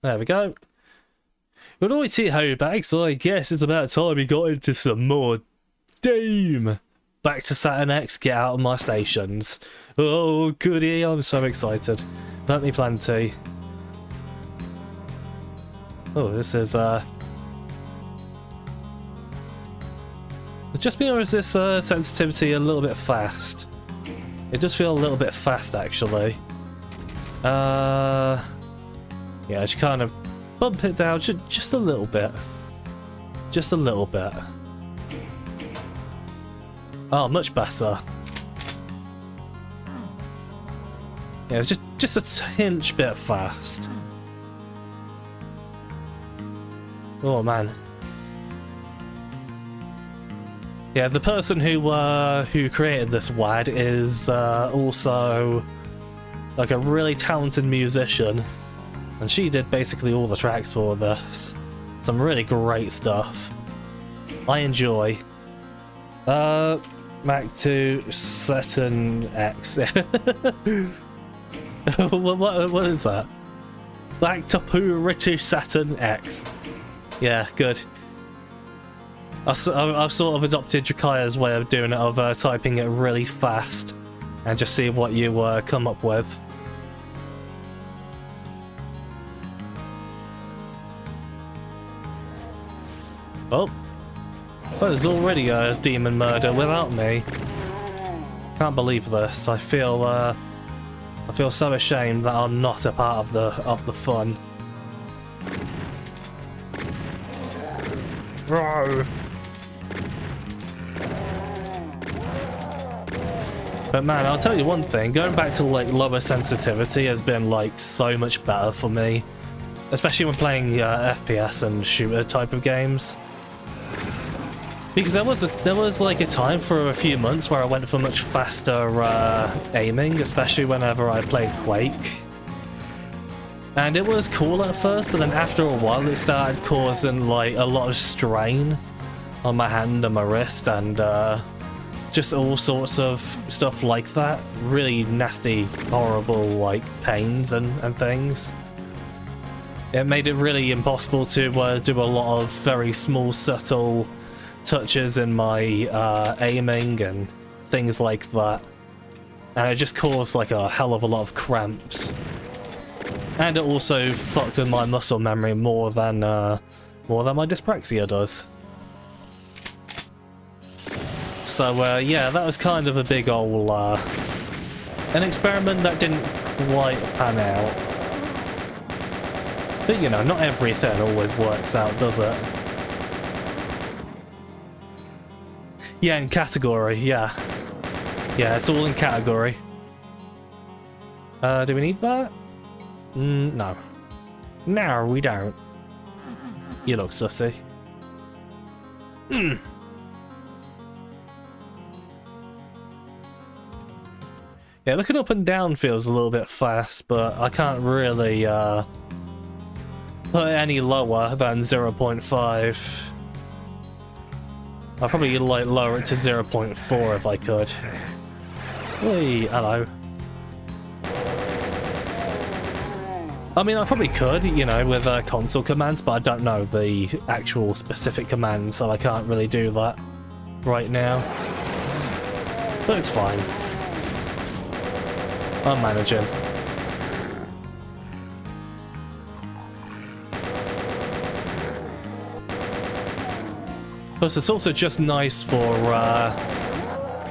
There we go. Good righty ho back, so I guess it's about time we got into some more Doom. Back to Saturn X, get out of my stations. Oh goody, I'm so excited. Plenty plenty. Oh, this is just me, or is this sensitivity a little bit fast? It does feel a little bit fast actually. Yeah, I should kind of bump it down just a little bit. Just a little bit. Oh, much better. Yeah, it's just a tinge bit fast. Oh man. Yeah, the person who created this WAD is also like a really talented musician, and she did basically all the tracks for this. Some really great stuff. I enjoy. Back to Saturn X. what is that? Back to British Saturn X. Yeah, good. I've sort of adopted Jakaya's way of doing it, of typing it really fast and just see what you come up with. Oh, well, there's already a demon murder without me. Can't believe this. I feel so ashamed that I'm not a part of the fun. Bro. But man, I'll tell you one thing, going back to like lower sensitivity has been like so much better for me, especially when playing FPS and shooter type of games. Because there was like a time for a few months where I went for much faster aiming, especially whenever I played Quake. And it was cool at first, but then after a while it started causing like a lot of strain on my hand and my wrist, and just all sorts of stuff like that. Really nasty, horrible like pains and things. It made it really impossible to do a lot of very small, subtle touches in my aiming and things like that. And it just caused like a hell of a lot of cramps. And it also fucked with my muscle memory more than my dyspraxia does. So yeah, that was kind of a big ol' an experiment that didn't quite pan out. But you know, not everything always works out, does it? Yeah, in category, yeah. Yeah, it's all in category. Do we need that? No. No, we don't. You look sussy. Yeah, looking up and down feels a little bit fast, but I can't really put it any lower than 0.5. I'll probably like lower it to 0.4 if I could. Hey, hello. I mean, I probably could, you know, with console commands, but I don't know the actual specific command, so I can't really do that right now. But it's fine. I'm managing. Plus, it's also just nice for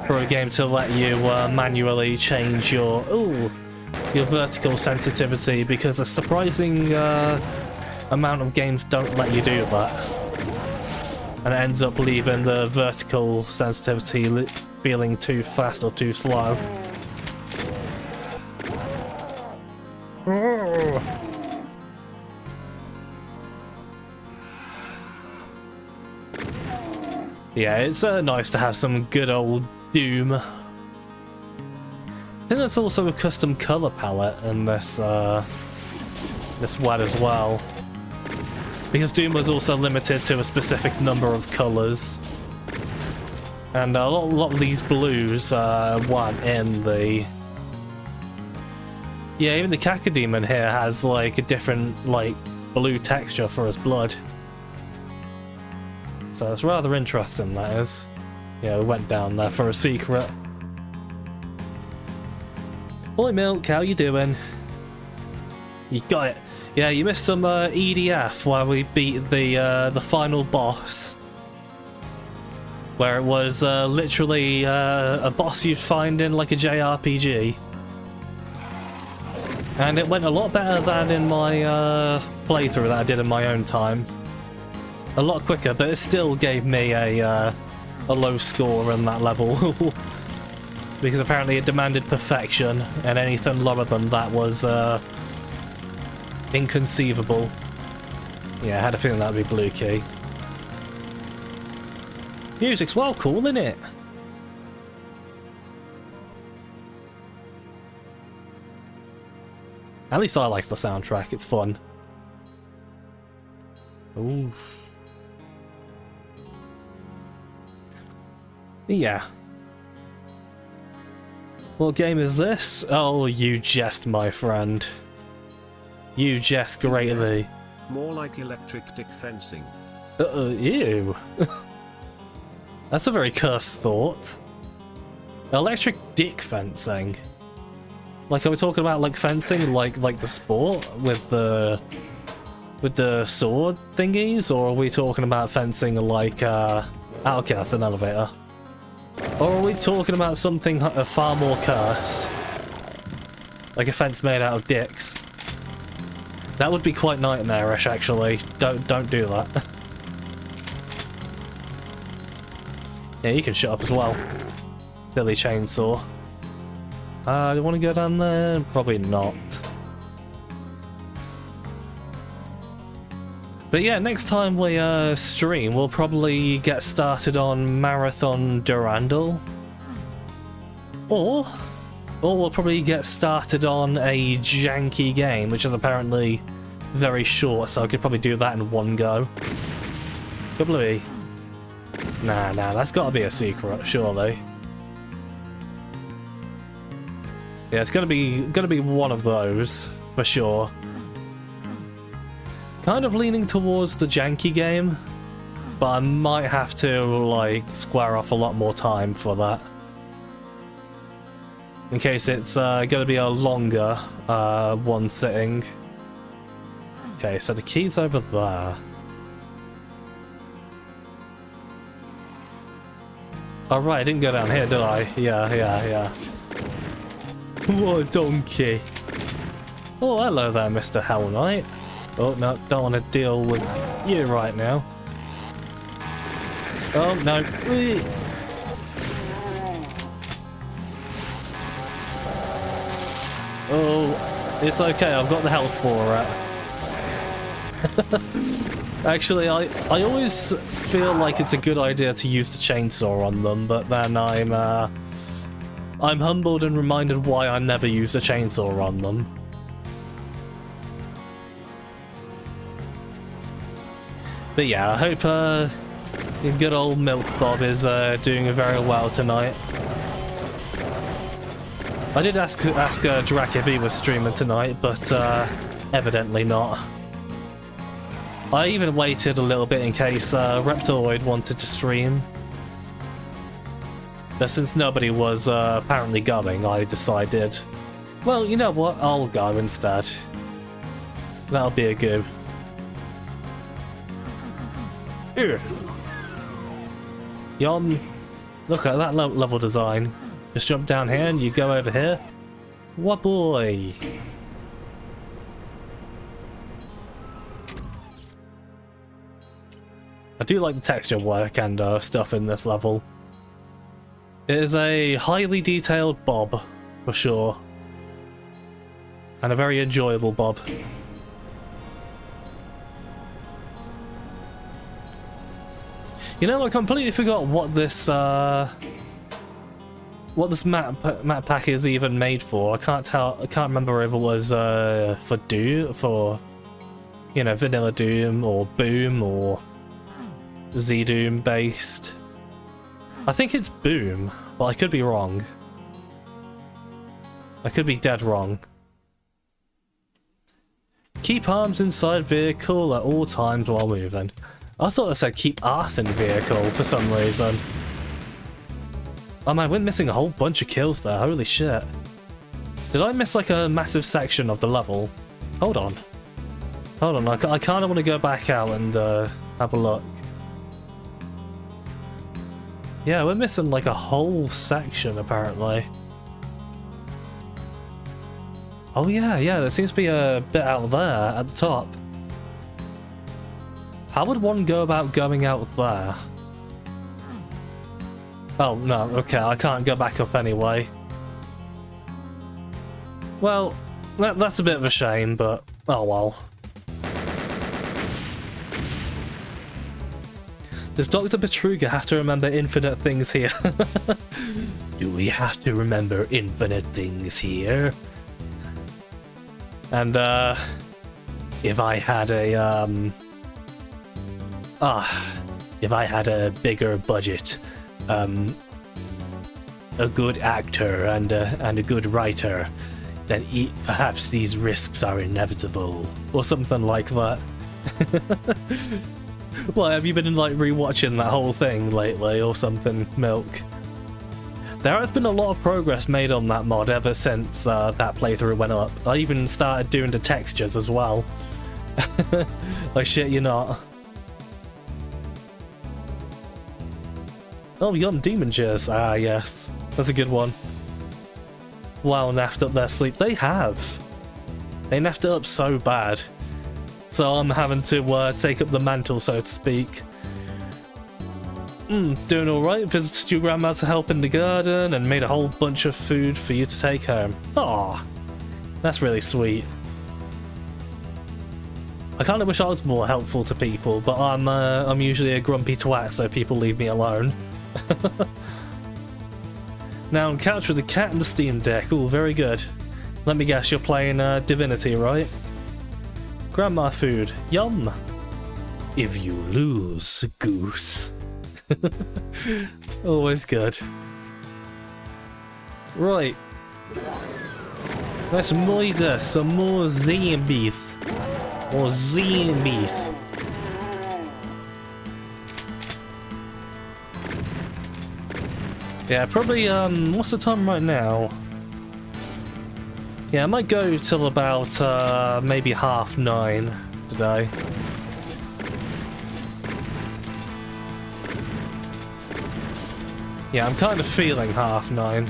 a game to let you manually change your vertical sensitivity, because a surprising amount of games don't let you do that, and it ends up leaving the vertical sensitivity feeling too fast or too slow. Yeah, it's nice to have some good old Doom. I think there's also a custom color palette in this this WAD as well, because Doom was also limited to a specific number of colors, and a lot of these blues weren't in the. Yeah, even the Cacodemon here has like a different like blue texture for his blood. So it's rather interesting, that is. Yeah, we went down there for a secret. Oi Milk, how you doing? You got it. Yeah, you missed some EDF where we beat the final boss. Where it was literally a boss you'd find in like a JRPG. And it went a lot better than in my playthrough that I did in my own time. A lot quicker, but it still gave me a low score on that level. Because apparently it demanded perfection, and anything lower than that was inconceivable. Yeah, I had a feeling that would be blue key. Music's well cool, isn't it? At least I like the soundtrack, it's fun. Ooh. Yeah. What game is this? Oh, you jest, my friend. You jest greatly. More like electric dick fencing. Ew. That's a very cursed thought. Electric dick fencing. Like, are we talking about like fencing, like the sport with the sword thingies, or are we talking about fencing like okay, that's an elevator. Or are we talking about something far more cursed? Like a fence made out of dicks. That would be quite nightmarish, actually. Don't do that. Yeah, you can shut up as well. Silly chainsaw. Do you want to go down there? Probably not. But yeah, next time we stream, we'll probably get started on Marathon Durandal. Or we'll probably get started on a janky game, which is apparently very short, so I could probably do that in one go. Could be. Nah, that's gotta be a secret, surely. Yeah, it's gonna be one of those, for sure. Kind of leaning towards the janky game, but I might have to, like, square off a lot more time for that. In case it's gonna be a longer one sitting. Okay, so the key's over there. Oh right, I didn't go down here, did I? Yeah. What a donkey. Oh, hello there, Mr. Hell Knight. Oh, no, don't want to deal with you right now. Oh, no. Oh, it's okay, I've got the health for it. Actually, I always feel like it's a good idea to use the chainsaw on them, but then I'm humbled and reminded why I never used a chainsaw on them. But yeah, I hope good old Milk Bob is doing very well tonight. I did ask Drac if he was streaming tonight, but evidently not. I even waited a little bit in case Reptoid wanted to stream. But since nobody was apparently going, I decided, well, you know what, I'll go instead. That'll be a go. Ew. Yon, look at that level design. Just jump down here and you go over here. What boy? I do like the texture work and stuff in this level. It is a highly detailed bob, for sure. And a very enjoyable bob. You know, I completely forgot what this map pack is even made for. I can't remember if it was for Doom, for, you know, Vanilla Doom or Boom or Z Doom based. I think it's Boom, but I could be wrong. I could be dead wrong. Keep arms inside vehicle at all times while moving. I thought it said keep arse in vehicle for some reason. Oh man, we're missing a whole bunch of kills there, holy shit. Did I miss like a massive section of the level? Hold on. Hold on, I kind of want to go back out and have a look. Yeah, we're missing like a whole section apparently. Oh yeah, there seems to be a bit out there at the top. How would one go about going out there? Oh no, okay, I can't go back up anyway. Well, that's a bit of a shame, but oh well. Does Dr. Petruga have to remember infinite things here? Do we have to remember infinite things here? And if I had a bigger budget, a good actor and a good writer, then perhaps these risks are inevitable, or something like that. Well, have you been like rewatching that whole thing lately or something, Milk? There has been a lot of progress made on that mod ever since that playthrough went up. I even started doing the textures as well. I shit you not. Oh, Young Demon Cheers. Ah, yes. That's a good one. Wow, naffed up their sleep. They have. They naffed it up so bad. So I'm having to take up the mantle, so to speak. Doing alright. Visited your grandma to help in the garden and made a whole bunch of food for you to take home. Aw, that's really sweet. I kind of wish I was more helpful to people, but I'm usually a grumpy twat, so people leave me alone. Now on couch with the cat and the Steam Deck. Ooh, very good. Let me guess, you're playing Divinity, right? Grandma food. Yum. If you lose, goose. Always good. Right. Let's murder some more zombies. Or zombies. Yeah, probably, what's the time right now? Yeah, I might go till about, maybe 9:30 today. Yeah, I'm kind of feeling 9:30.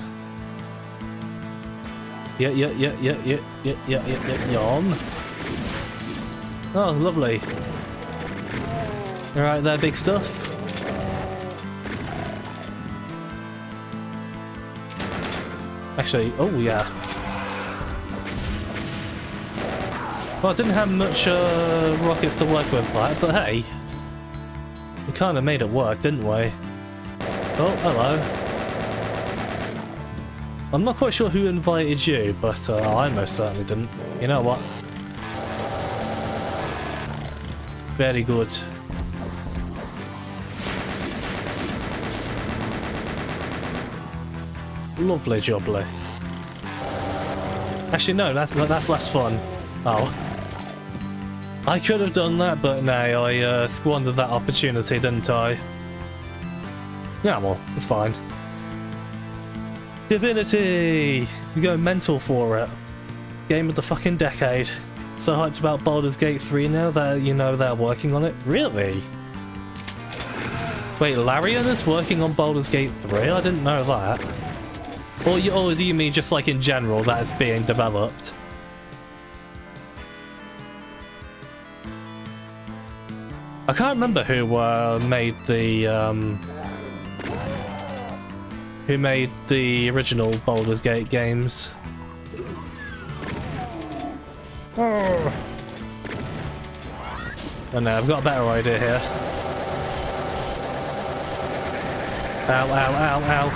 Yeah, yawn. Oh, lovely. Alright there, big stuff. Actually, oh yeah. Well, I didn't have much rockets to work with, but hey. We kind of made it work, didn't we? Oh, hello. I'm not quite sure who invited you, but I most certainly didn't. You know what? Very good. Lovely jubbly. Actually, no, that's less fun. Oh. I could have done that, but no, I squandered that opportunity, didn't I? Yeah, well, it's fine. Divinity! We go mental for it. Game of the fucking decade. So hyped about Baldur's Gate 3 now that, you know, they're working on it. Really? Wait, Larian is working on Baldur's Gate 3? I didn't know that. Or do you mean just like in general that it's being developed? I can't remember who made the original Baldur's Gate games. Oh no, I've got a better idea here. Ow, ow, ow, ow.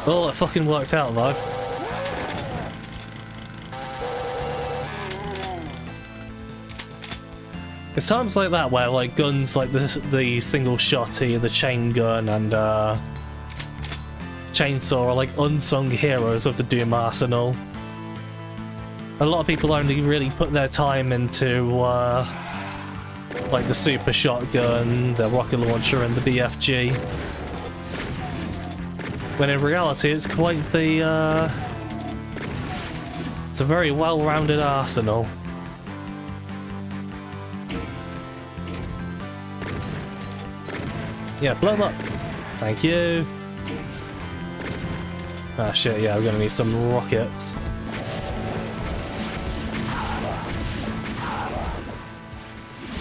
Oh, it fucking worked out though. It's times like that where like guns like the single shotty, the chain gun and chainsaw are like unsung heroes of the Doom arsenal. A lot of people only really put their time into like the super shotgun, the rocket launcher, and the BFG. When in reality, it's quite the it's a very well-rounded arsenal. Yeah, blow them up. Thank you. Ah shit, yeah, we're gonna need some rockets.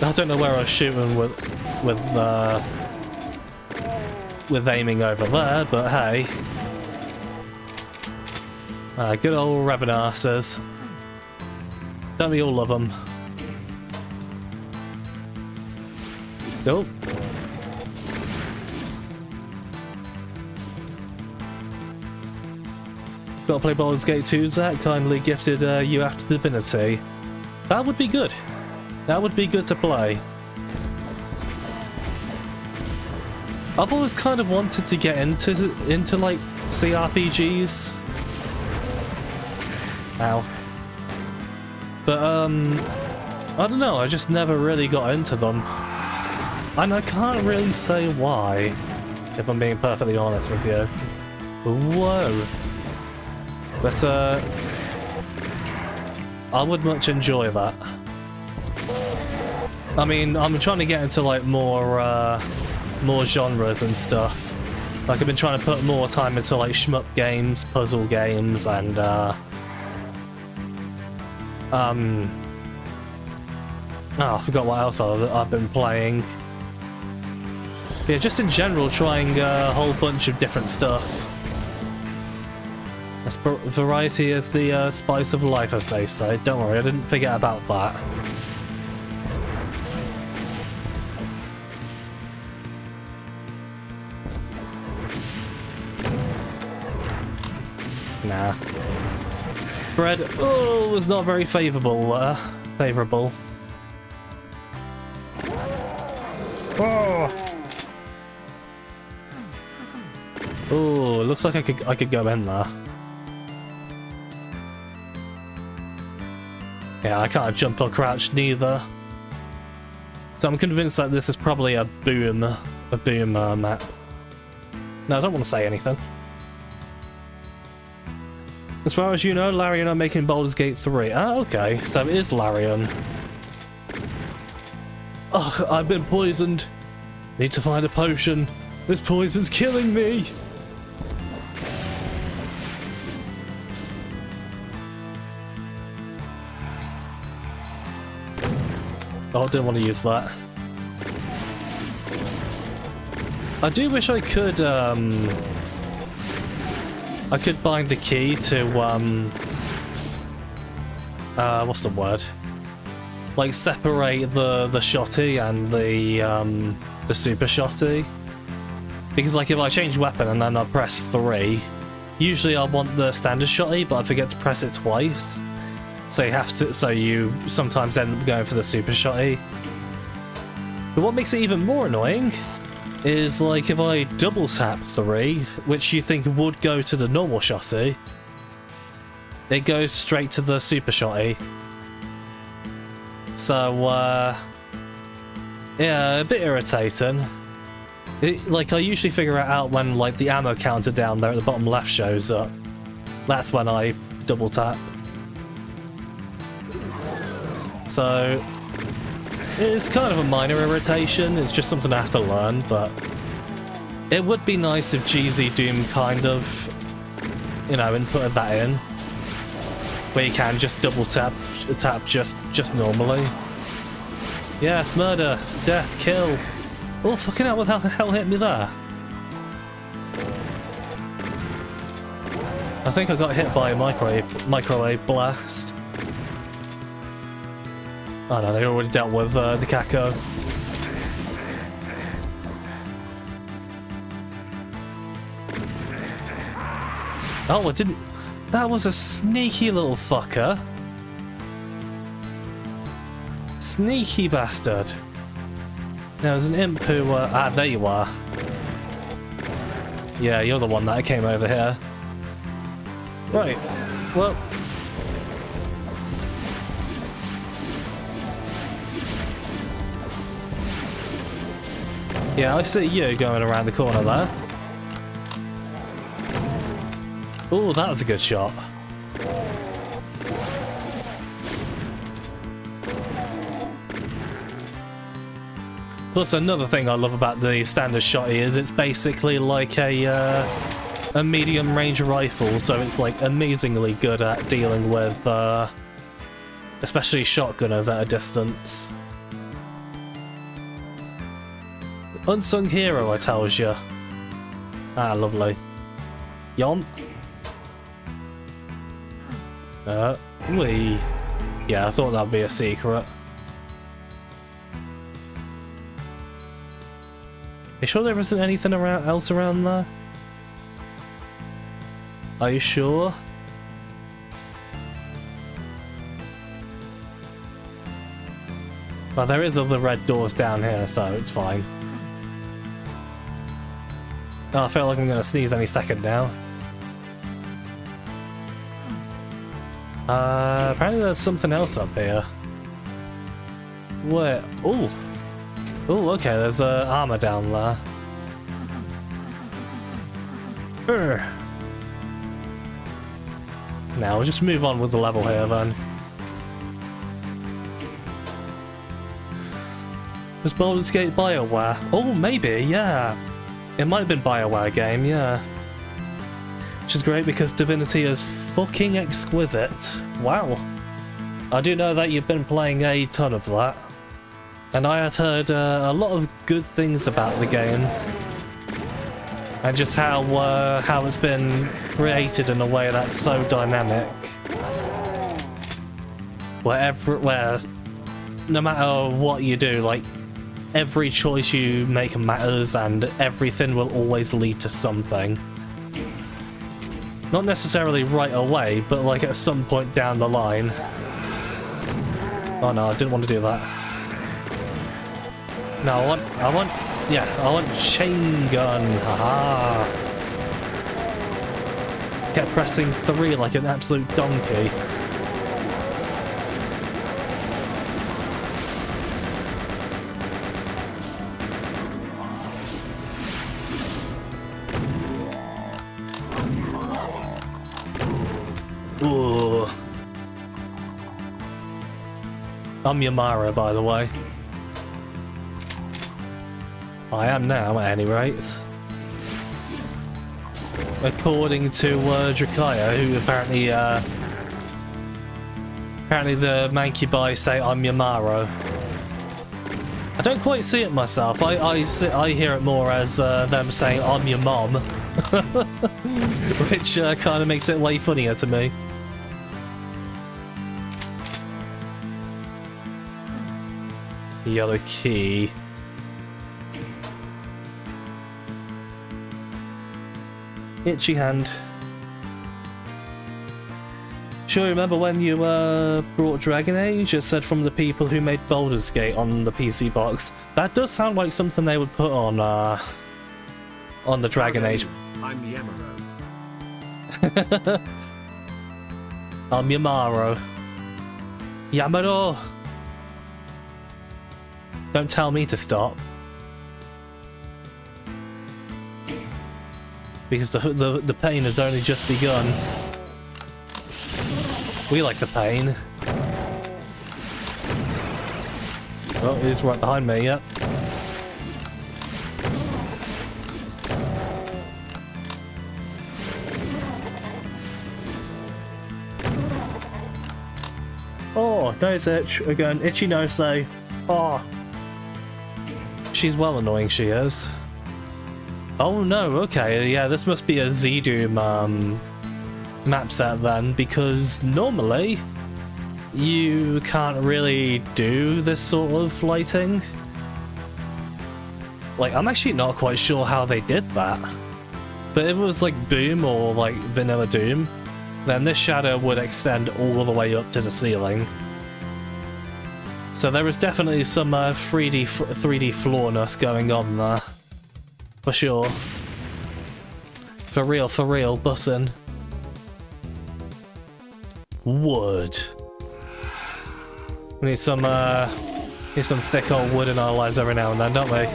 I don't know where I was shooting with aiming over there, but hey. Good old Revenasses. Don't we all love them? Nope. Gotta play Baldur's Gate 2, Zach. Kindly gifted you after Divinity. That would be good. That would be good to play. I've always kind of wanted to get into like CRPGs. Ow. But I don't know, I just never really got into them. And I can't really say why, if I'm being perfectly honest with you. Whoa. But I would much enjoy that. I mean, I'm trying to get into like more genres and stuff. Like I've been trying to put more time into like shmup games, puzzle games, and oh, I forgot what else I've been playing. Yeah, just in general, trying a whole bunch of different stuff. Variety is the spice of life, as they say. Don't worry, I didn't forget about that. Nah. Bread, oh, was not very favourable. Favourable. Oh. Oh, looks like I could go in there. Yeah, I can't jump or crouch neither. So I'm convinced that this is probably a boom map. No, I don't want to say anything. As far as you know, Larian are making Baldur's Gate 3. Ah, okay, so it is Larian. Ugh, I've been poisoned. Need to find a potion. This poison's killing me. Oh, I didn't want to use that. I do wish I could bind a key to what's the word? Like separate the shotty and the super shotty. Because like if I change weapon and then I press 3, usually I want the standard shotty, but I forget to press it twice. So you sometimes end up going for the super shotty. But what makes it even more annoying is like if I double tap 3, which you think would go to the normal shotty, it goes straight to the super shotty. So yeah, a bit irritating. Like I usually figure it out when like the ammo counter down there at the bottom left shows up. That's when I double tap. So it's kind of a minor irritation, it's just something I have to learn, but it would be nice if GZ Doom kind of, you know, inputted that in. Where you can just double tap just normally. Yes, murder, death, kill. Oh fucking hell, what the hell hit me there? I think I got hit by a microwave blast. Oh no, they already dealt with the Kako. Oh, it didn't... That was a sneaky little fucker. Sneaky bastard. There's an imp who... ah, there you are. Yeah, you're the one that came over here. Right. Well... Yeah, I see you going around the corner there. Oh, that was a good shot. Plus, another thing I love about the standard shotty is it's basically like a medium-range rifle, so it's like amazingly good at dealing with, especially shotgunners at a distance. Unsung hero, I tells you. Ah, lovely. Yomp. Wee. Yeah, I thought that'd be a secret. You sure there isn't anything else around there? Are you sure? Well, there is other red doors down here, so it's fine. Oh, I feel like I'm gonna sneeze any second now. Apparently there's something else up here. Where? Ooh! Ooh, okay, there's armor down there. Urgh. Now we'll just move on with the level here then. Was Baldur's Gate BioWare? Oh, maybe, yeah. It might have been BioWare game, yeah. Which is great because Divinity is fucking exquisite. Wow. I do know that you've been playing a ton of that. And I had heard a lot of good things about the game. And just how it's been created in a way that's so dynamic. Where no matter what you do, like, every choice you make matters and everything will always lead to something. Not necessarily right away, but like at some point down the line. Oh no, I didn't want to do that. No, I want chain gun, haha. Kept pressing 3 like an absolute donkey. Ooh. I'm Yamara, by the way. I am now, at any rate. According to Drakaya, who apparently the Mancubi say I'm Yamaro. I don't quite see it myself. I hear it more as them saying I'm your mom, which kind of makes it way funnier to me. Yellow key. Itchy hand. Sure, remember when you brought Dragon Age? It said from the people who made Baldur's Gate on the PC box. That does sound like something they would put on the Dragon Age. I'm Yamaro. I'm Yamaro. Yamaro! Don't tell me to stop. Because the pain has only just begun. We like the pain. Oh, he's right behind me, yep. Oh, nose itch. Again, itchy nose though. Oh. She's well annoying, she is. Oh no, okay, yeah, this must be a Z-Doom map set then, because normally you can't really do this sort of lighting. Like, I'm actually not quite sure how they did that. But if it was like Boom or like Vanilla Doom, then this shadow would extend all the way up to the ceiling. So there is definitely some 3D flawness going on there. For sure. For real, bussin'. Wood. We need some thick old wood in our lives every now and then, don't we?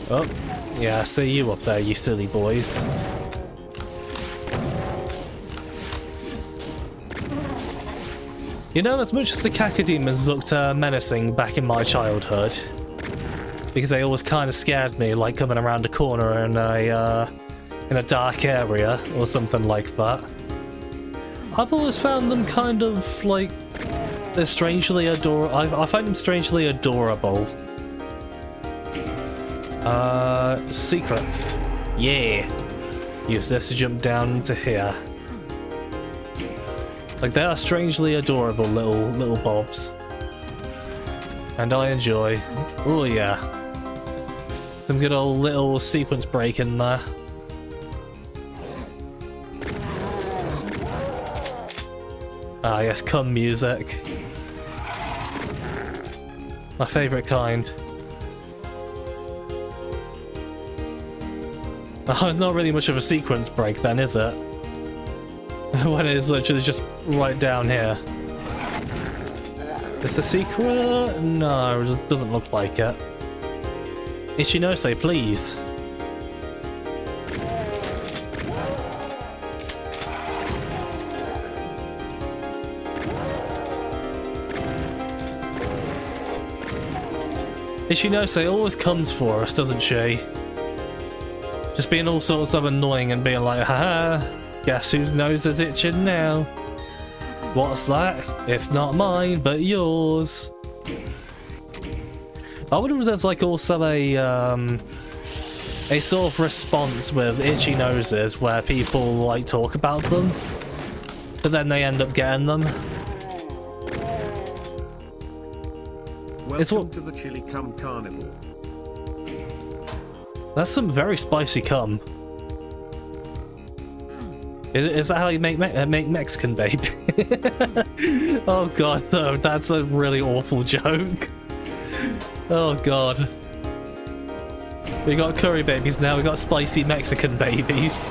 Oh, yeah, I see you up there, you silly boys. You know, as much as the cacodemons looked menacing back in my childhood, because they always kind of scared me, like coming around a corner in a dark area or something like that, I've always found them kind of like they're strangely I find them strangely adorable. Secret. Yeah. Use this to jump down to here. Like, they are strangely adorable little bobs. And I enjoy. Oh yeah. Some good old little sequence break in there. Ah yes, cum music. My favourite kind. Not really much of a sequence break then, is it? When it is literally just right down here. Is the secret? No, it doesn't look like it. Ichinose, please. Ichinose always comes for us, doesn't she? Just being all sorts of annoying and being like, haha, guess whose nose is itching now? What's that? It's not mine, but yours. I wonder if there's like also a sort of response with itchy noses where people like talk about them, but then they end up getting them. Welcome to the Chili Cum Carnival. That's some very spicy cum. Is that how you make Mexican baby? Oh god, no, that's a really awful joke. Oh god. We got curry babies now, we got spicy Mexican babies.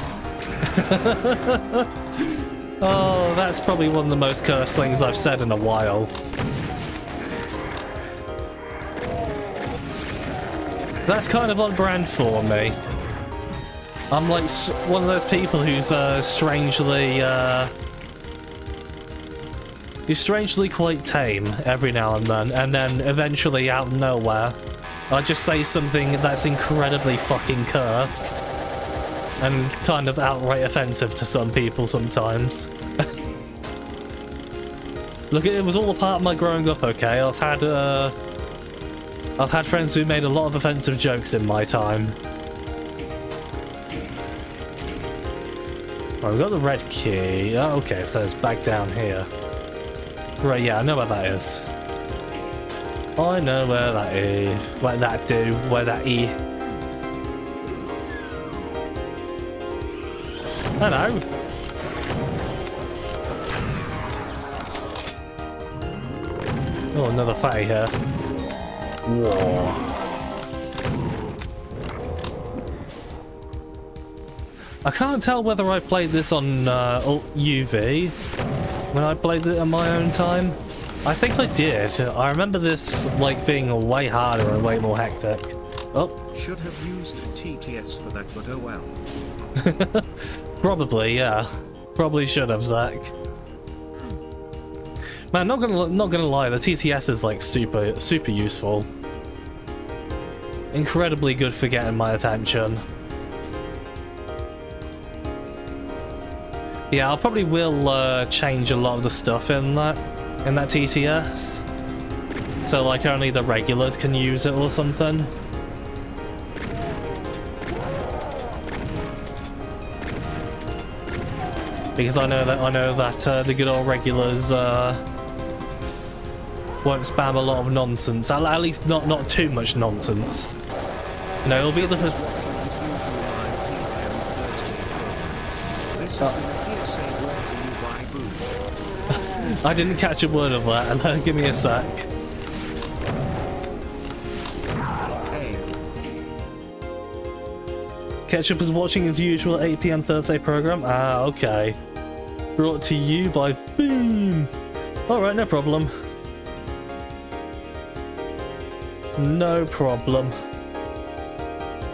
Oh, that's probably one of the most cursed things I've said in a while. That's kind of on brand for me. I'm like one of those people who's strangely quite tame every now and then eventually out of nowhere, I just say something that's incredibly fucking cursed and kind of outright offensive to some people sometimes. Look, it was all a part of my growing up, okay? I've had friends who made a lot of offensive jokes in my time. Right, we've got the red key. Oh, okay, so it's back down here. Right, yeah, I know where that is. I know where that is. Where that do, where that E. Hello. Oh, another fatty here. Whoa. I can't tell whether I played this on UV when I played it on my own time. I think I did. I remember this like being way harder and way more hectic. Oh. Should have used TTS for that, but oh well. Probably, yeah. Probably should have, Zach. Man, not gonna lie, the TTS is like super useful. Incredibly good for getting my attention. Yeah, I probably will change a lot of the stuff in that TTS. So like only the regulars can use it or something. Because I know that the good old regulars won't spam a lot of nonsense. At least not too much nonsense. You know, it'll be the first. I didn't catch a word of that. Give me a sec. Ketchup is watching his usual 8 PM Thursday program. Ah, okay. Brought to you by Boom. Alright, no problem. No problem.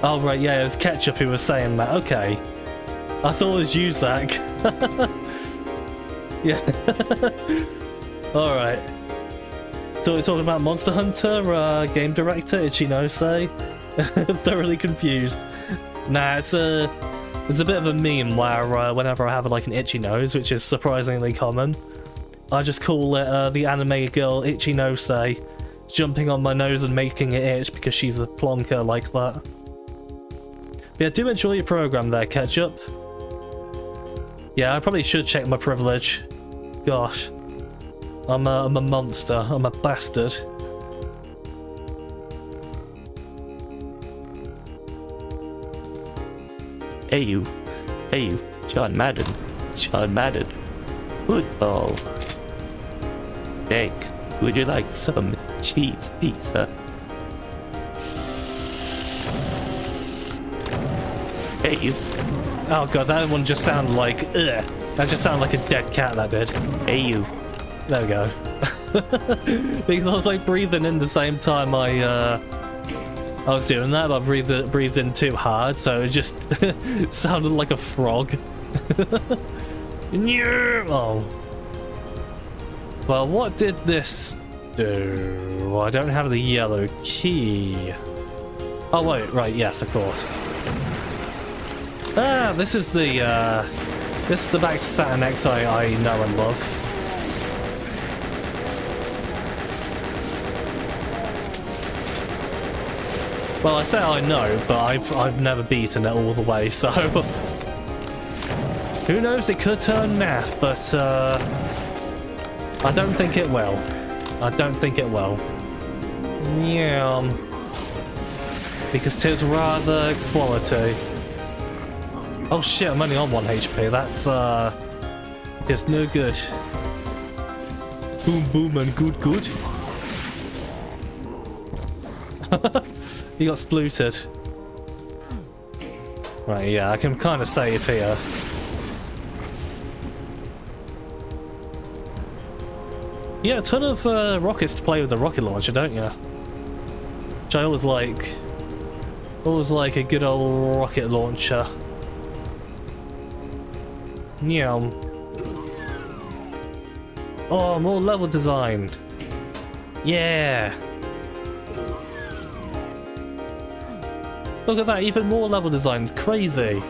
Oh, right, yeah, it was Ketchup who was saying that. Okay. I thought it was you, Zach. Yeah. Alright. So we're talking about Monster Hunter, game director, Ichinose. Thoroughly confused. Nah, it's a bit of a meme where whenever I have like an itchy nose, which is surprisingly common, I just call it the anime girl Ichinose, jumping on my nose and making it itch because she's a plonker like that. But yeah, do enjoy your program there, Ketchup. Yeah, I probably should check my privilege. Gosh. I'm a monster. I'm a bastard. Hey you, John Madden, football. Nick, would you like some cheese pizza? Hey you. Oh god, that one just sounded like, ugh. That just sounded like a dead cat, that did. Hey you. There we go. Because I was like breathing in the same time I was doing that, but I breathed in too hard, so it just sounded like a frog. Oh. Well, what did this do? I don't have the yellow key. Oh wait, right, yes, of course. Ah, this is the back to Saturn X I know and love. Well, I say I know, but I've never beaten it all the way, so who knows? It could turn naff, but I don't think it will. I don't think it will. Yeah, because 'tis rather quality. Oh shit! I'm only on 1 HP. That's just no good. Boom, boom, and good, good. He got splooted. Right, yeah, I can kind of save here. Yeah, a ton of rockets to play with the rocket launcher, don't you? Which I always like. Always like a good old rocket launcher. Yeah. Oh, more level design. Yeah. Look at that, even more level design. Crazy.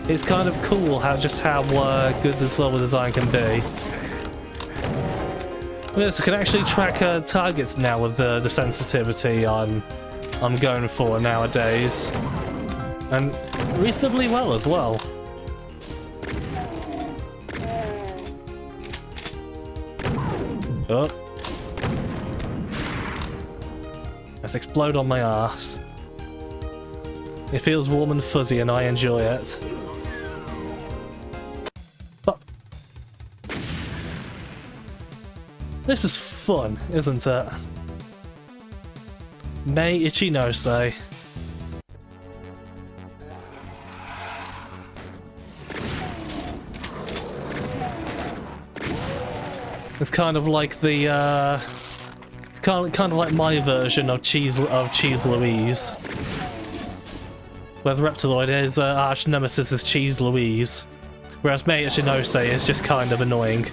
It's kind of cool how good this level design can be. Yeah, so I can actually track targets now with the sensitivity I'm going for nowadays, and reasonably well as well. Oh. Let's explode on my ass. It feels warm and fuzzy and I enjoy it. But this is fun, isn't it? Nei Ichinose. It's kind of like the it's kind of like my version of Cheese Louise, where the Reptiloid is arch nemesis is Cheese Louise, whereas Nei Ichinose is just kind of annoying.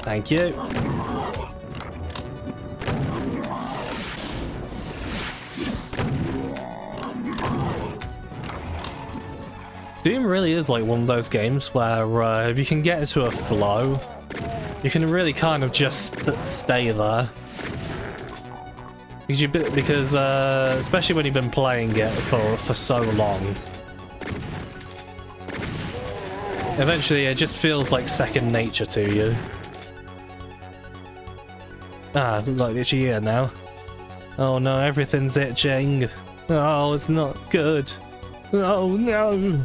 Thank you. Doom really is like one of those games where if you can get into a flow, you can really kind of just stay there. Because especially when you've been playing it for so long, eventually it just feels like second nature to you. Ah, like itchy ear now. Oh no, everything's itching. Oh, it's not good. Oh no.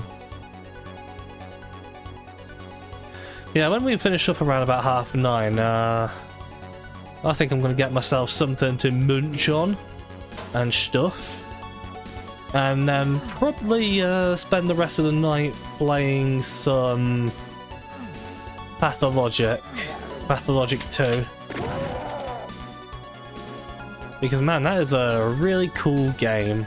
Yeah, when we finish up around about 9:30, I think I'm going to get myself something to munch on and stuff. And then probably spend the rest of the night playing some Pathologic 2. Because man, that is a really cool game.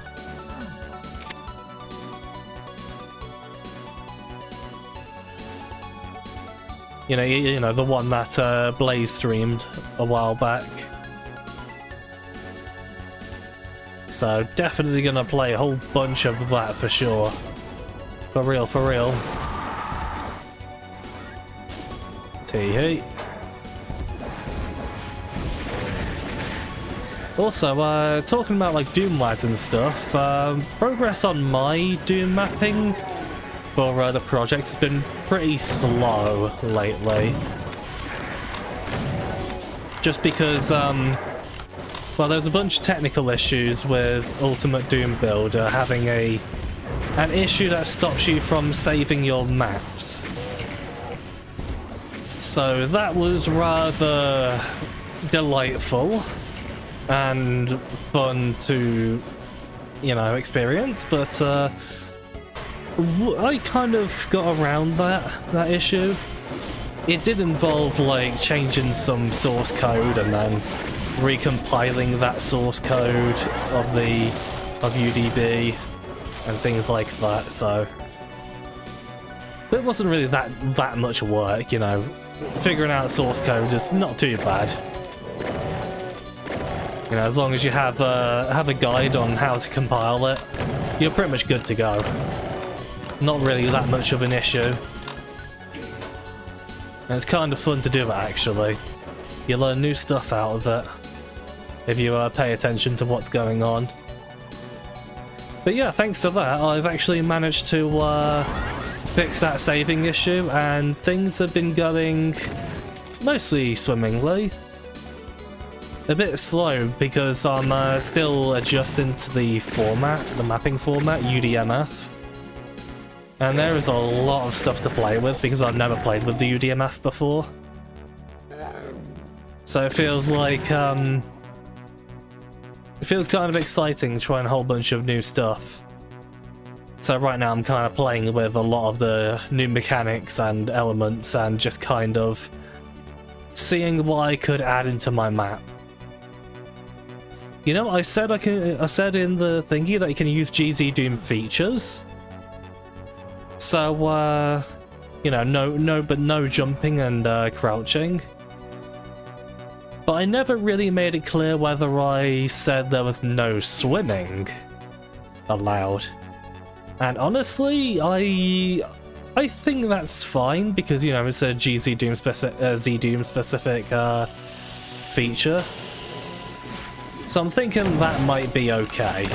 You know the one that Blaze streamed a while back. So definitely gonna play a whole bunch of that for sure. For real, for real. Tee-hee. Also, talking about like Doom WADs and stuff, progress on my Doom mapping for the project has been pretty slow lately. Just because, well, there's a bunch of technical issues with Ultimate Doom Builder having an issue that stops you from saving your maps. So that was rather delightful and fun to, experience, but I kind of got around that issue. It did involve like changing some source code and then recompiling that source code of UDB and things like that, so it wasn't really that much work, Figuring out source code is not too bad. As long as you have a guide on how to compile it, you're pretty much good to go. Not really that much of an issue. And it's kind of fun to do it, actually. You learn new stuff out of it if you pay attention to what's going on. But yeah, thanks to that, I've actually managed to fix that saving issue, and things have been going mostly swimmingly. A bit slow because I'm still adjusting to the mapping format, UDMF. And there is a lot of stuff to play with because I've never played with the UDMF before. So it feels like, it feels kind of exciting trying a whole bunch of new stuff. So right now I'm kind of playing with a lot of the new mechanics and elements and just kind of seeing what I could add into my map. I said in the thingy that you can use GZ Doom features. So, no jumping and crouching. But I never really made it clear whether I said there was no swimming allowed. And honestly, I think that's fine because, it's a GZ Doom Z-Doom specific feature. So I'm thinking that might be okay.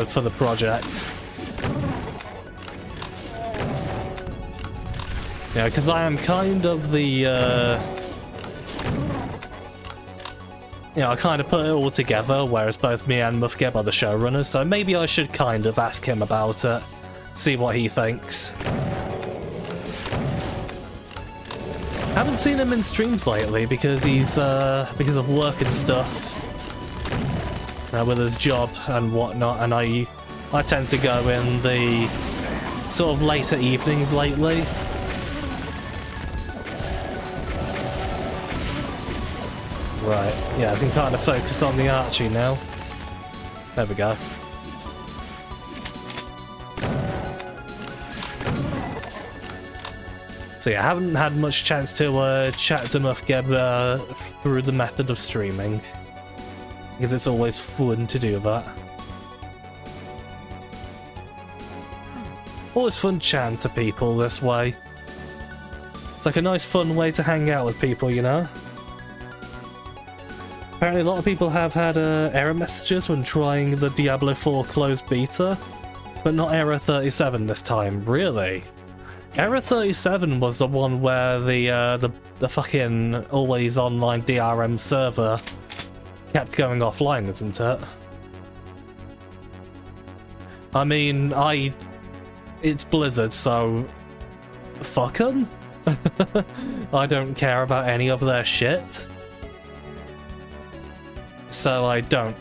For the project. Because I am kind of the, I kind of put it all together, whereas both me and Mufgeb are the showrunners, so maybe I should kind of ask him about it, see what he thinks. Haven't seen him in streams lately because he's, because of work and stuff. With his job and whatnot, and I tend to go in the sort of later evenings lately. Right, yeah, I can kind of focus on the Archie now. There we go. So yeah, I haven't had much chance to chat to Mufgeb through the method of streaming. Because it's always fun to do that. Always fun chatting to people this way. It's like a nice fun way to hang out with people, Apparently a lot of people have had error messages when trying the Diablo 4 closed beta, but not error 37 this time, really. Error 37 was the one where the fucking always online DRM server kept going offline, isn't it? I mean, it's Blizzard, so fuck 'em. I don't care about any of their shit. So I don't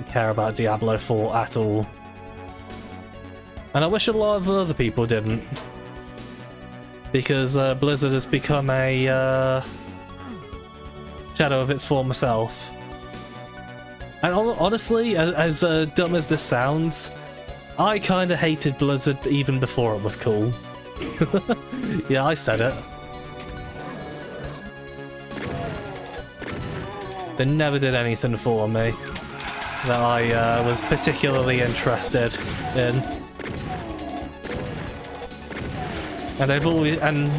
care about Diablo 4 at all. And I wish a lot of other people didn't. Because Blizzard has become a shadow of its former self. And honestly, as dumb as this sounds, I kind of hated Blizzard even before it was cool. Yeah, I said it. They never did anything for me that I was particularly interested in. And they've always, and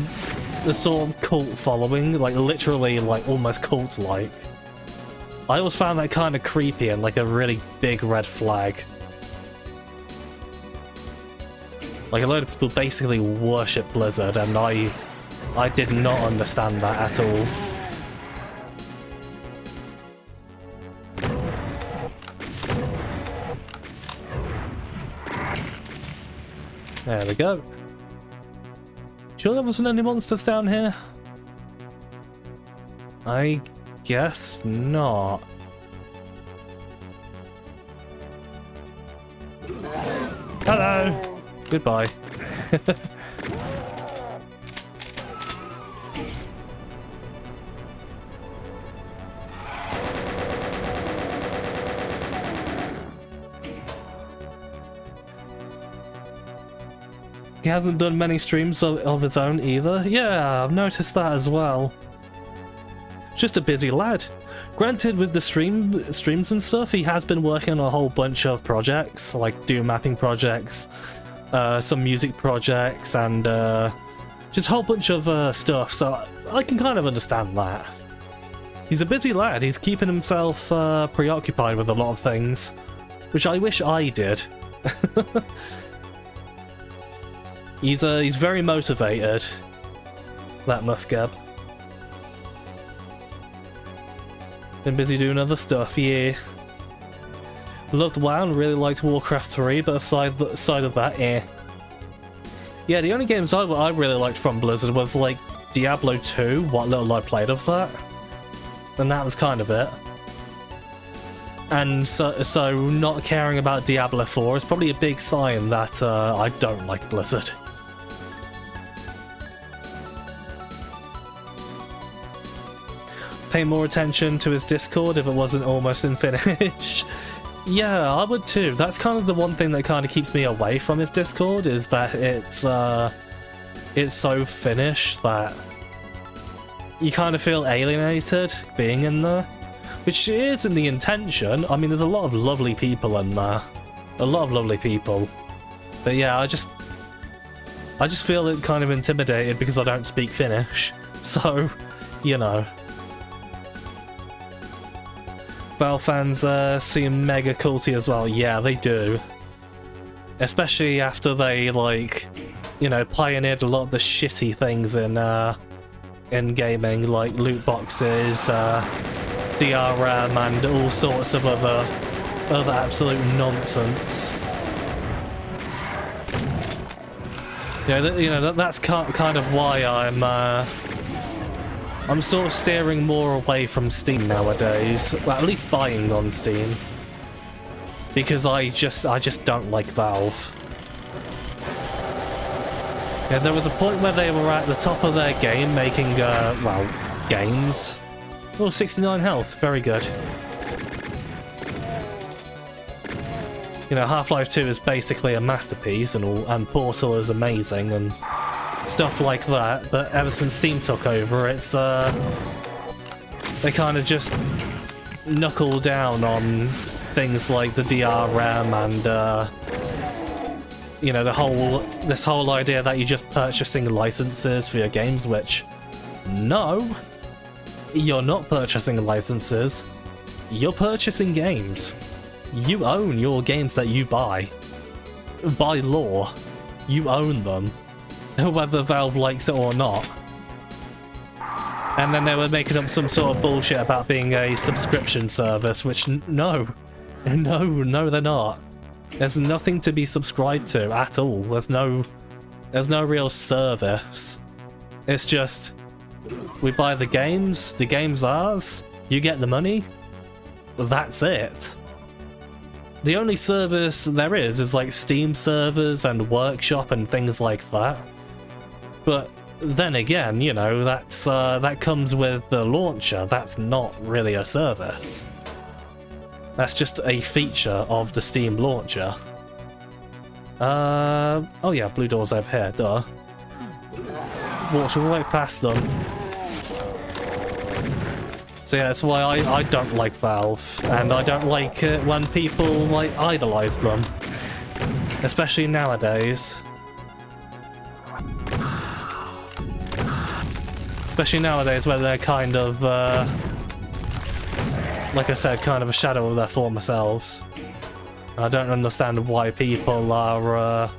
the sort of cult following, like literally like almost cult-like. I always found that kind of creepy and like a really big red flag. Like a load of people basically worship Blizzard, and I did not understand that at all. There we go. Sure there wasn't any monsters down here? I guess not. Hello! Goodbye. He hasn't done many streams of his own either. Yeah, I've noticed that as well. Just a busy lad. Granted, with the streams and stuff, he has been working on a whole bunch of projects, like Doom mapping projects, some music projects, and just a whole bunch of stuff, so I can kind of understand that. He's a busy lad. He's keeping himself preoccupied with a lot of things, which I wish I did. He's very motivated, that Muffgab. Been busy doing other stuff, yeah. Loved WoW and really liked Warcraft 3, but aside of that, eh. Yeah, the only games I really liked from Blizzard was like Diablo 2, what little I played of that. And that was kind of it. And so not caring about Diablo 4 is probably a big sign that I don't like Blizzard. Pay more attention to his Discord if it wasn't almost in finish. Yeah, I would too. That's kind of the one thing that kind of keeps me away from his Discord, is that it's so Finnish that you kind of feel alienated being in there, which isn't the intention. I mean, there's a lot of lovely people in there, a lot of lovely people, but yeah, I just feel kind of intimidated because I don't speak Finnish, so you know. Valve fans seem mega culty as well. Yeah, they do. Especially after they, like, you know, pioneered a lot of the shitty things in gaming, like loot boxes, DRM, and all sorts of other absolute nonsense. Yeah, that's kind of why I'm sort of steering more away from Steam nowadays. Well, at least buying on Steam, because I just don't like Valve. Yeah, there was a point where they were at the top of their game making well, games. Oh, 69 health, very good. You know, Half-Life 2 is basically a masterpiece, and Portal is amazing, and stuff like that, but ever since Steam took over, it's they kind of just knuckle down on things like the DRM and you know, this whole idea that you're just purchasing licenses for your games, which no, you're not purchasing licenses, you're purchasing games. You own your games that you buy. By law, you own them, whether Valve likes it or not. And then they were making up some sort of bullshit about being a subscription service, which no, they're not. There's nothing to be subscribed to at all. There's no real service. It's just, we buy the game's ours, you get the money, that's it. The only service there is like Steam servers and Workshop and things like that. But then again, you know, that comes with the launcher. That's not really a service. That's just a feature of the Steam launcher. Oh yeah, blue doors over here, duh. Walked right past them. So yeah, that's why I don't like Valve, and I don't like it when people like idolize them, especially nowadays. Especially nowadays where they're kind of, like I said, kind of a shadow of their former selves. I don't understand why people are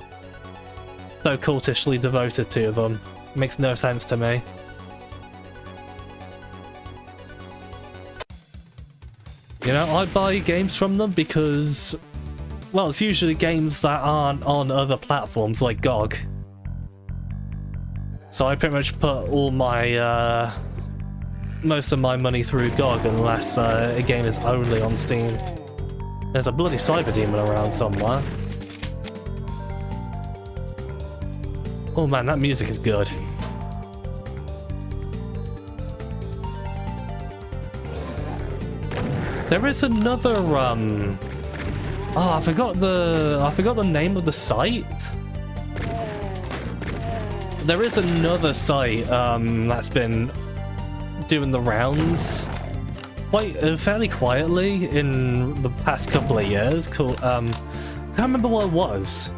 so cultishly devoted to them. It makes no sense to me. You know, I buy games from them because, well, it's usually games that aren't on other platforms like GOG. So I pretty much put all my, most of my money through GOG unless a game is only on Steam. There's a bloody cyber demon around somewhere. Oh man, that music is good. There is another oh, I forgot the name of the site. There is another site that's been doing the rounds quite fairly quietly in the past couple of years called can't remember what it was.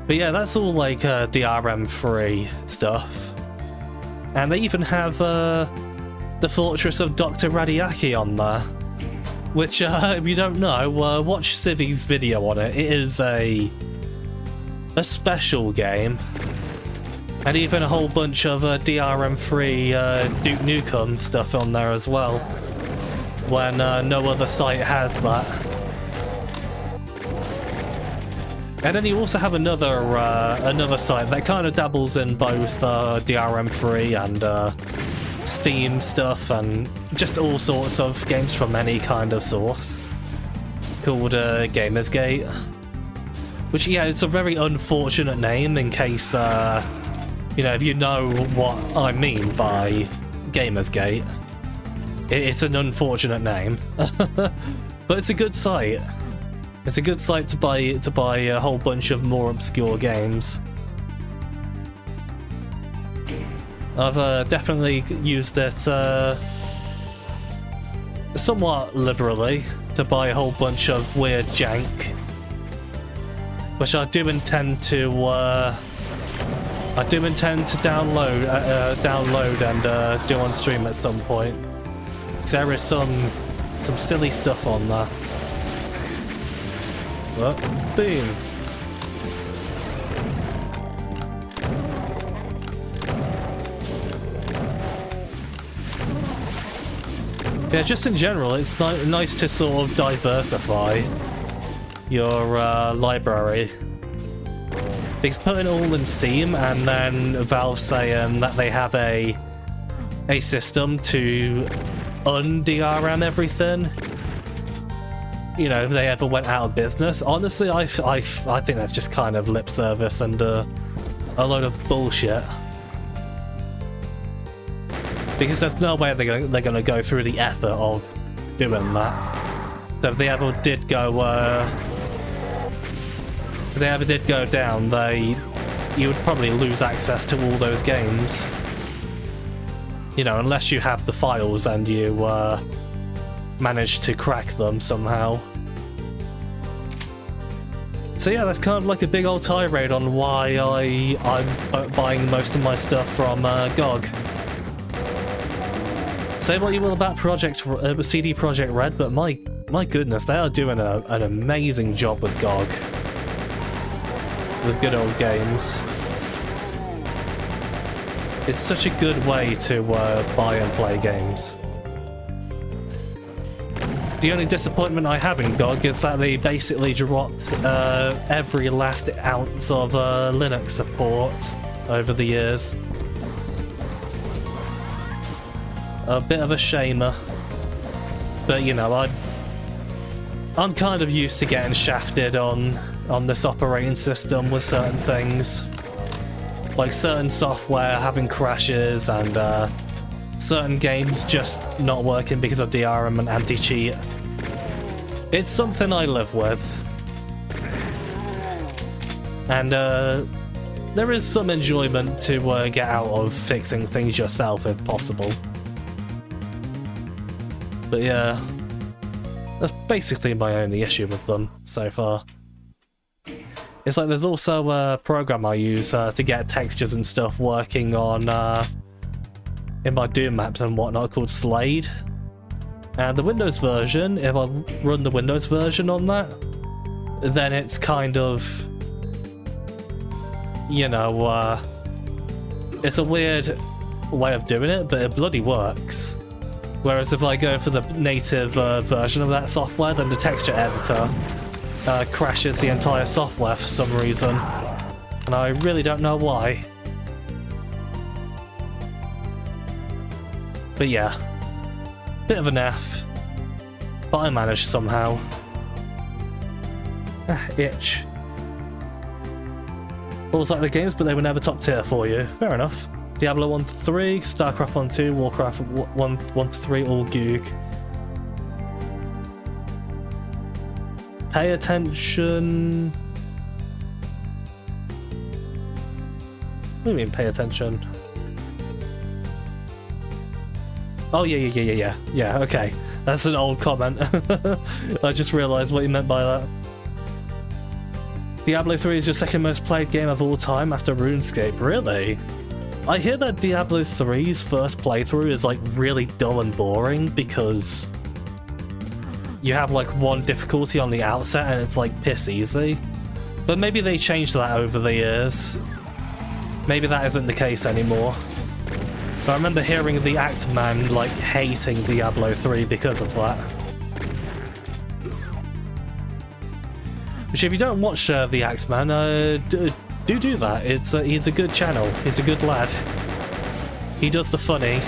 But yeah, that's all like DRM-free stuff. And they even have the Fortress of Dr. Radiaki on there, which, if you don't know, watch Civi's video on it. It is a special game, and even a whole bunch of DRM-free Duke Nukem stuff on there as well, when no other site has that. And then you also have another site that kind of dabbles in both DRM-free and Steam stuff and just all sorts of games from any kind of source, called Gamersgate. Which, yeah, it's a very unfortunate name in case, you know, if you know what I mean by Gamersgate. It's an unfortunate name. But it's a good site. It's a good site to buy a whole bunch of more obscure games. I've definitely used it somewhat liberally to buy a whole bunch of weird jank, which I do intend to download and do on stream at some point. 'Cause there is some silly stuff on there. What? Boom. Yeah, just in general, it's nice to sort of diversify your library. Because putting it all in Steam and then Valve saying that they have a system to un-DRM everything, you know, if they ever went out of business, honestly, I think that's just kind of lip service and a load of bullshit. Because there's no way they're going to go through the effort of doing that. So if they ever did go, down, you would probably lose access to all those games. You know, unless you have the files and you manage to crack them somehow. So yeah, that's kind of like a big old tirade on why I'm buying most of my stuff from GOG. Say what you will about CD Projekt Red, but my goodness, they are doing an amazing job with GOG. With good old games. It's such a good way to buy and play games. The only disappointment I have in GOG is that they basically dropped every last ounce of Linux support over the years. A bit of a shamer. But you know, I'm kind of used to getting shafted on this operating system with certain things, like certain software having crashes and certain games just not working because of DRM and anti-cheat. It's something I live with, and there is some enjoyment to get out of fixing things yourself if possible. But yeah, that's basically my only issue with them so far. It's like there's also a program I use to get textures and stuff working on in my Doom maps and whatnot called Slade. And the Windows version, if I run the Windows version on that, then it's kind of, you know, it's a weird way of doing it, but it bloody works. Whereas if I go for the native version of that software, then the texture editor crashes the entire software for some reason. And I really don't know why. But yeah, bit of an F, but I managed somehow. Itch. Always like the games, but they were never top tier for you. Fair enough. Diablo 1 to 3, StarCraft 1 2, Warcraft 1 to 3, all goog. Pay attention. What do you mean, pay attention? Oh, yeah, okay. That's an old comment. I just realised what you meant by that. Diablo 3 is your second most played game of all time after RuneScape. Really? I hear that Diablo 3's first playthrough is like really dull and boring because you have like one difficulty on the outset and it's like piss easy. But maybe they changed that over the years. Maybe that isn't the case anymore. But I remember hearing the Act Man like hating Diablo 3 because of that. Which if you don't watch the Act Man, do that. He's a good channel. He's a good lad. He does the funny.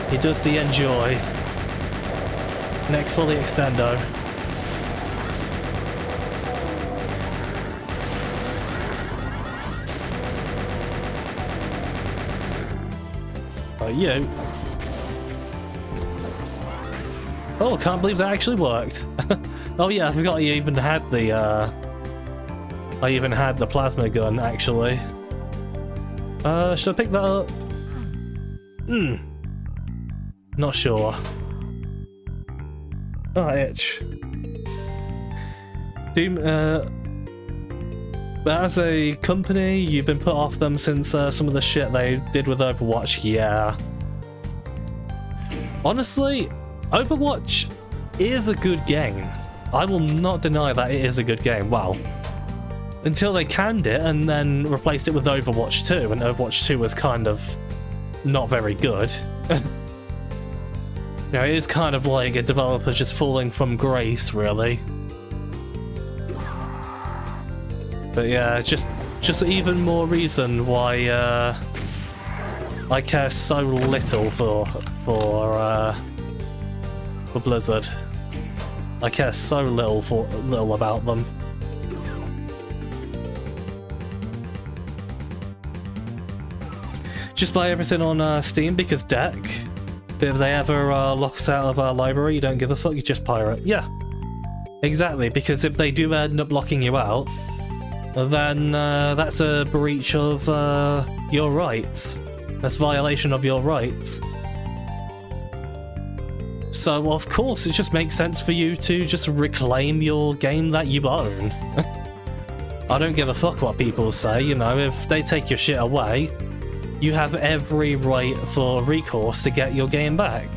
He does the enjoy. Neck fully extendo. You. Oh, I can't believe that actually worked. Oh yeah, I forgot I even had the plasma gun actually. Should I pick that up? Not sure. Oh, itch. Doom, but as a company, you've been put off them since some of the shit they did with Overwatch, yeah. Honestly, Overwatch is a good game. I will not deny that it is a good game. Well, until they canned it and then replaced it with Overwatch 2, and Overwatch 2 was kind of not very good. You know, it is kind of like a developer just falling from grace, really. But yeah, just even more reason why I care so little for Blizzard. I care so little about them. Just buy everything on Steam because deck. But if they ever lock us out of our library, you don't give a fuck, you just pirate. Yeah, exactly, because if they do end up locking you out, then that's a breach of your rights. That's violation of your rights. So, of course, it just makes sense for you to just reclaim your game that you own. I don't give a fuck what people say, you know, if they take your shit away, you have every right for recourse to get your game back.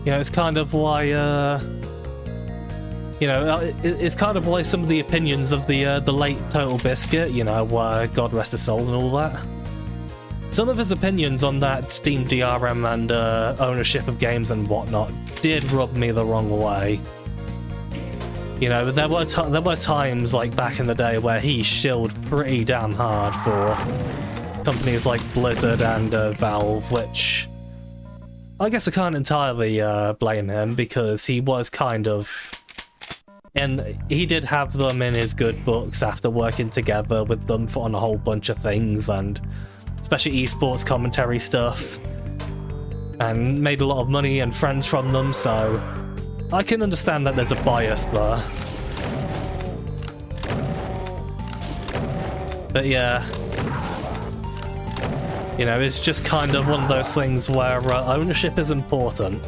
You know, it's kind of why, you know, it's kind of why some of the opinions of the late Total Biscuit, you know, God rest his soul and all that. Some of his opinions on that Steam DRM and ownership of games and whatnot did rub me the wrong way. You know, there were times like back in the day where he shilled pretty damn hard companies like Blizzard and Valve, which I guess I can't entirely blame him because he was kind of... And he did have them in his good books after working together with them on a whole bunch of things, and especially esports commentary stuff, and made a lot of money and friends from them, so I can understand that there's a bias there. But yeah, you know, it's just kind of one of those things where ownership is important,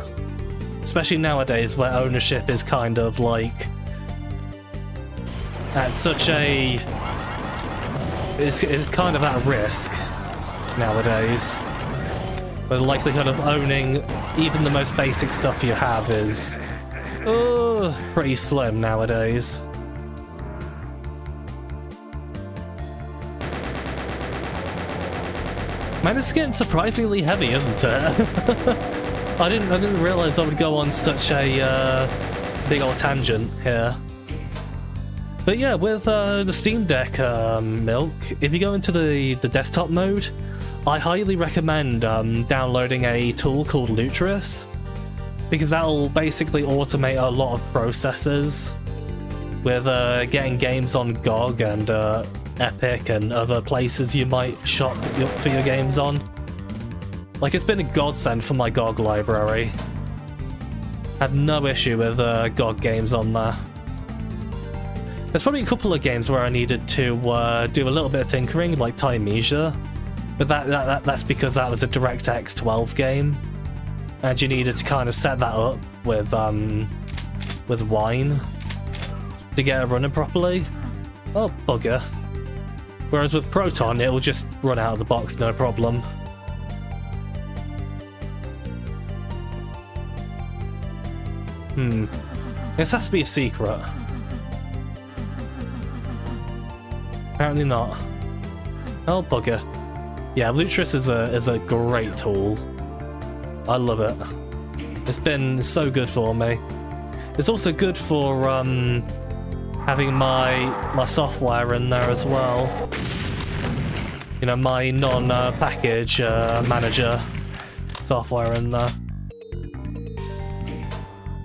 especially nowadays where ownership is kind of like at such a... it's kind of at risk nowadays. The likelihood of owning even the most basic stuff you have is pretty slim nowadays. Man, it's getting surprisingly heavy, isn't it? I didn't realize I would go on such a big old tangent here. But yeah, with the Steam Deck milk, if you go into the desktop mode, I highly recommend downloading a tool called Lutris, because that'll basically automate a lot of processes with getting games on GOG and Epic and other places you might shop for your games on. Like, it's been a godsend for my GOG library. Had no issue with GOG games on there. There's probably a couple of games where I needed to do a little bit of tinkering, like Tymesia, but that's because that was a DirectX 12 game, and you needed to kind of set that up with Wine to get it running properly. Oh, bugger. Whereas with Proton, it'll just run out of the box, no problem. This has to be a secret. Apparently not. Oh, bugger. Yeah, Lutris is a great tool. I love it. It's been so good for me. It's also good for having my software in there as well. You know, my non-package manager software in there.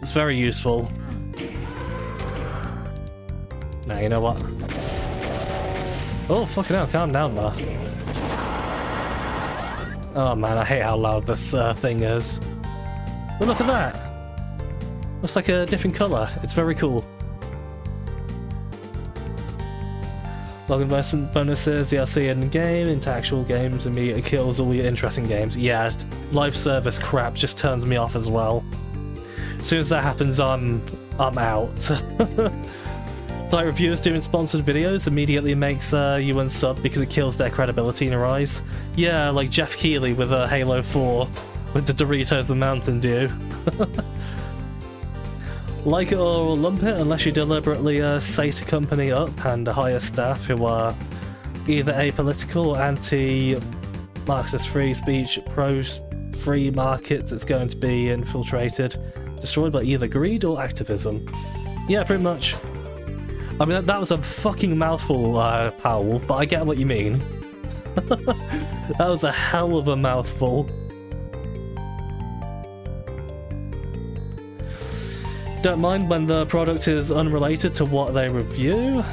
It's very useful. Now, you know what? Oh, fucking hell, calm down there. Oh man, I hate how loud this thing is. But look at that! Looks like a different colour. It's very cool. Log investment bonuses, DLC in game, into actual games, immediately kills all your interesting games. Yeah, live service crap just turns me off as well. As soon as that happens, I'm out. Site reviewers doing sponsored videos immediately makes you unsub because it kills their credibility in your eyes. Yeah, like Jeff Keighley with Halo 4 with the Doritos and Mountain Dew. Like it or lump it unless you deliberately set a company up and hire staff who are either apolitical or anti-Marxist free speech, pro-free markets that's going to be infiltrated, destroyed by either greed or activism. Yeah, pretty much. I mean, that was a fucking mouthful, Powell, but I get what you mean. That was a hell of a mouthful. Don't mind when the product is unrelated to what they review.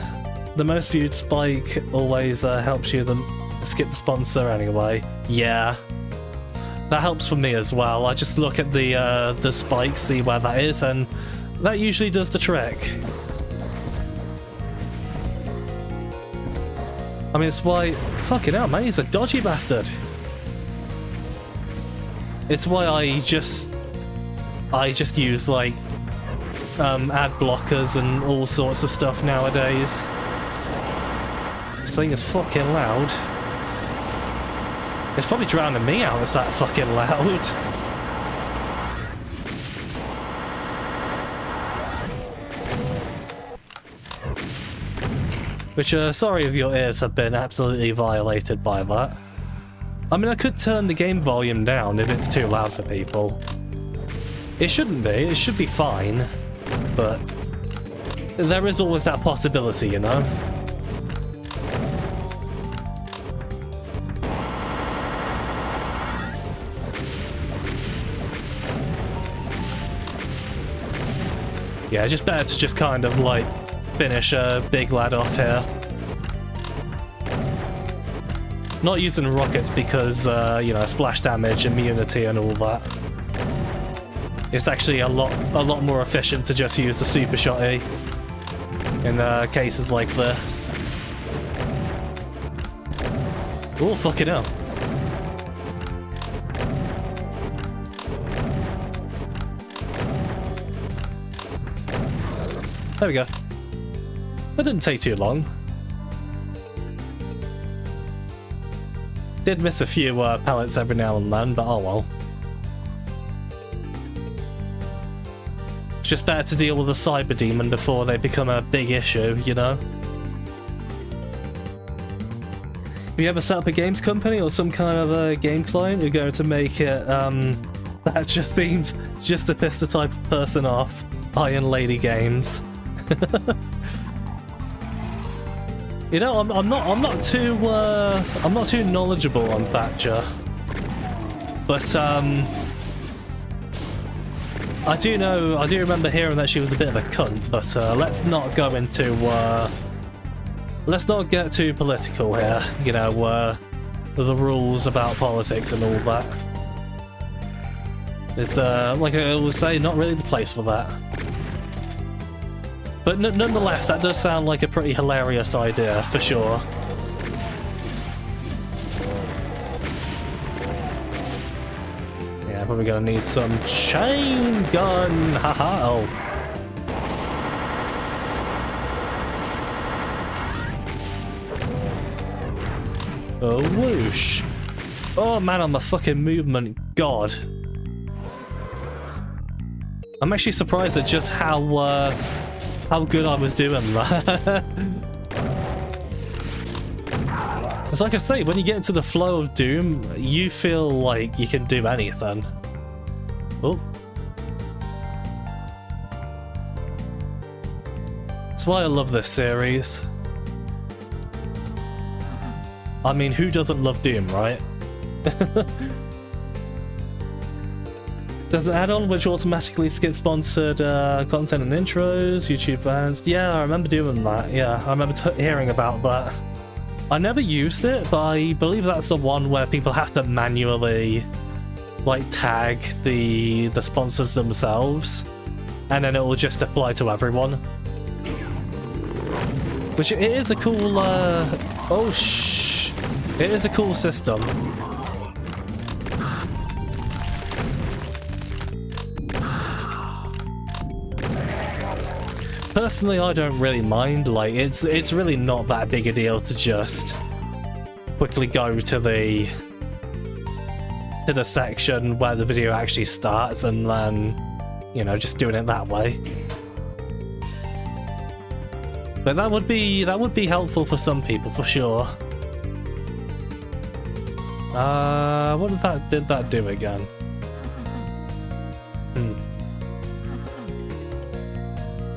The most viewed spike always helps you skip the sponsor anyway. Yeah. That helps for me as well. I just look at the spike, see where that is, and that usually does the trick. I mean, it's why... Fucking hell, man, he's a dodgy bastard. It's why I just use, like, ad blockers and all sorts of stuff nowadays. This thing is fucking loud. It's probably drowning me out, it's that fucking loud. Which, sorry if your ears have been absolutely violated by that. I mean, I could turn the game volume down if it's too loud for people. It shouldn't be, it should be fine. But there is always that possibility, you know? Yeah, just better to just kind of like finish a big lad off here. Not using rockets because, you know, splash damage, immunity and all that. It's actually a lot more efficient to just use the super shotty in cases like this. Oh, fucking hell. There we go. That didn't take too long. Did miss a few pellets every now and then, but oh well. It's just better to deal with a cyber demon before they become a big issue, you know? Have you ever set up a games company or some kind of a game client you're going to make it Thatcher themed just to piss the type of person off? Iron Lady Games. You know, I'm not too knowledgeable on Thatcher, but I do remember hearing that she was a bit of a cunt. But let's not go into let's not get too political here. You know, the rules about politics and all that. It's like I always say, not really the place for that. But nonetheless, that does sound like a pretty hilarious idea, for sure. Yeah, probably gonna need some chain gun, haha. Oh. Oh, whoosh. Oh man, I'm a fucking movement god. I'm actually surprised at just how good I was doing that. It's like I say, when you get into the flow of Doom, you feel like you can do anything. Oh. That's why I love this series. I mean, who doesn't love Doom, right? There's an add-on which automatically skips sponsored content and intros, YouTube fans. Yeah, I remember doing that. Yeah, I remember hearing about that. I never used it, but I believe that's the one where people have to manually, like, tag the sponsors themselves, and then it will just apply to everyone. Which it is a cool. It is a cool system. Personally, I don't really mind. Like, it's really not that big a deal to just quickly go to the section where the video actually starts and then, you know, just doing it that way. But that would be helpful for some people, for sure. What did that do again?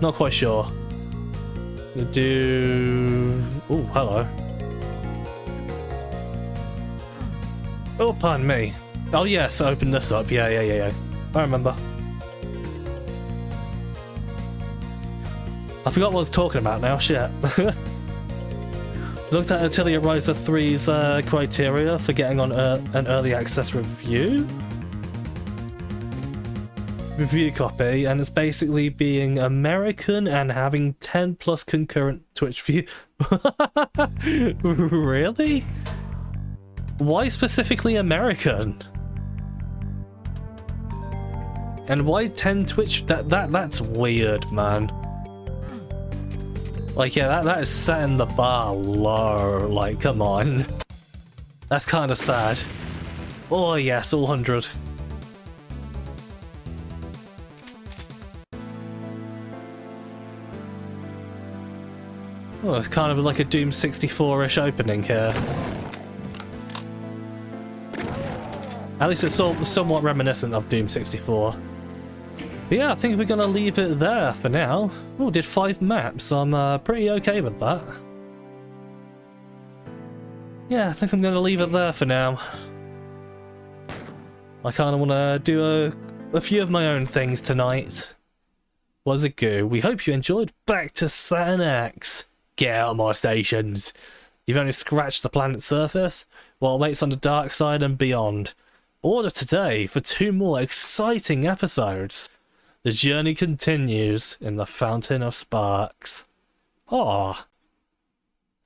Not quite sure. Oh, hello. Oh, pardon me. Oh yes, open this up. Yeah. I remember. I forgot what I was talking about now. Shit. Looked at Atelier Riser 3's criteria for getting on an early access review copy, and it's basically being American and having 10 plus concurrent Twitch view. Really? Why specifically American? And why 10 Twitch? That's weird, man. Like, yeah, that is setting the bar low. Like, come on. That's kind of sad. Oh yes, all 100. Oh, it's kind of like a Doom 64-ish opening here. At least it's somewhat reminiscent of Doom 64. But yeah, I think we're gonna leave it there for now. Oh, did 5 maps. I'm pretty okay with that. Yeah, I think I'm gonna leave it there for now. I kind of want to do a few of my own things tonight. was a goo. We hope you enjoyed Back to Saturn X. Get out of my stations. You've only scratched the planet's surface, while it waits on the dark side and beyond. Order today for 2 more exciting episodes. The journey continues in the Fountain of Sparks. Aww.